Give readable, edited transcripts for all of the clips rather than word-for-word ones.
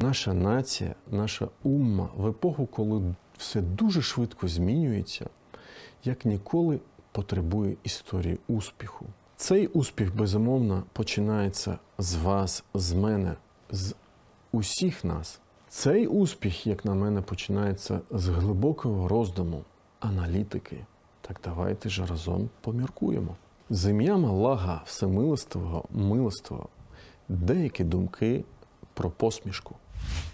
Наша нація, наша умма в епоху, коли все дуже швидко змінюється, як ніколи потребує історії успіху. Цей успіх, безумовно, починається з вас, з мене, з усіх нас. Цей успіх, як на мене, починається з глибокого роздуму, аналітики. Так давайте ж разом поміркуємо. З ім'ям Аллаха Всемилостивого, Милостивого, деякі думки про посмішку.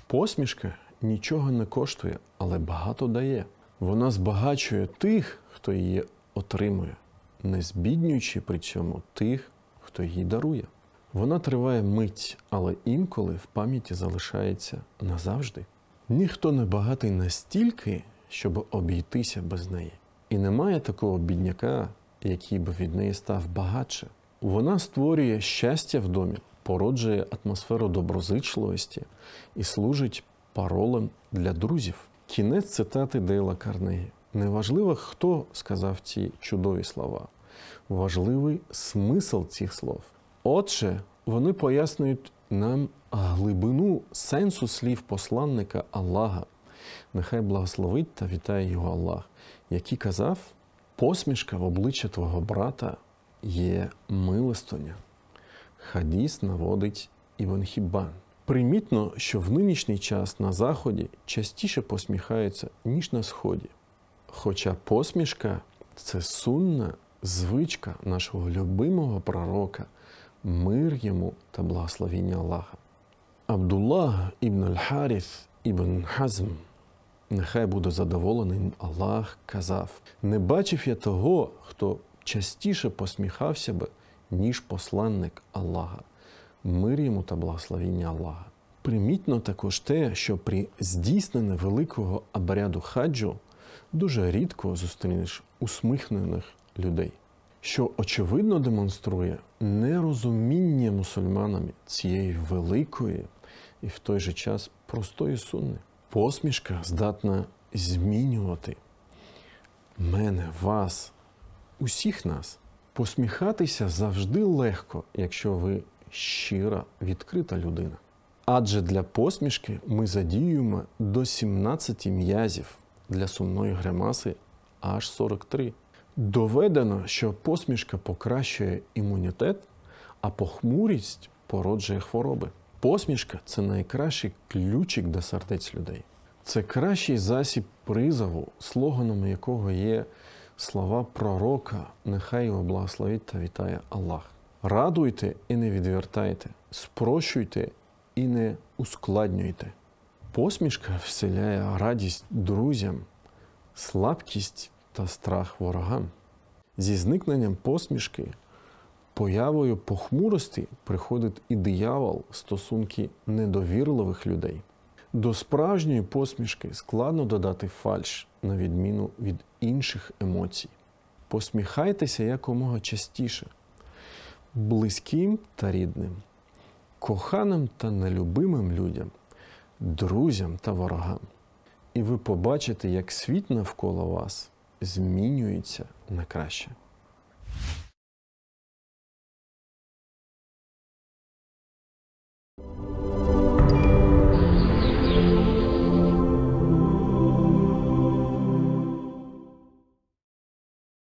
Посмішка нічого не коштує, але багато дає. Вона збагачує тих, хто її отримує, не збіднюючи при цьому тих, хто її дарує. Вона триває мить, але інколи в пам'яті залишається назавжди. Ніхто не багатий настільки, щоб обійтися без неї. І немає такого бідняка, який би від неї став багатше. Вона створює щастя в домі, породжує атмосферу доброзичливості і служить паролем для друзів. Кінець цитати Дейла Карнегі. Неважливо, хто сказав ці чудові слова. Важливий смисл цих слов. Отже, вони пояснюють нам глибину сенсу слів посланника Аллаха. Нехай благословить та вітає його Аллах, який казав: посмішка в обличчя твого брата є милостиня. Хадіс наводить Ібн Хіббан. Примітно, що в нинішній час на Заході частіше посміхаються, ніж на Сході. Хоча посмішка – це сунна звичка нашого любимого пророка, мир йому та благословіння Аллаха. Абдуллах ібн Аль-Харіс ібн Хазм, нехай буде задоволений Аллах, казав: «Не бачив я того, хто частіше посміхався би, ніж посланник Аллаха, мир йому та благословіння Аллаха». Примітно також те, що при здійсненні великого обряду хаджу дуже рідко зустрінеш усміхнених людей, що очевидно демонструє нерозуміння мусульманами цієї великої і в той же час простої сунни. Посмішка здатна змінювати мене, вас, усіх нас. Посміхатися завжди легко, якщо ви щира, відкрита людина. Адже для посмішки ми задіюємо до 17 м'язів, для сумної гримаси аж 43. Доведено, що посмішка покращує імунітет, а похмурість породжує хвороби. Посмішка – це найкращий ключик до сердець людей. Це кращий засіб призову, слоганом якого є слова пророка «Нехай його благословить та вітає Аллах». Радуйте і не відвертайте, спрощуйте і не ускладнюйте. Посмішка вселяє радість друзям, слабкість та страх ворогам. Зі зникненням посмішки, появою похмурості приходить і диявол, стосунки недовірливих людей. До справжньої посмішки складно додати фальш, на відміну від інших емоцій. Посміхайтеся якомога частіше. Близьким та рідним, коханим та нелюбимим людям, друзям та ворогам. І ви побачите, як світ навколо вас змінюється на краще.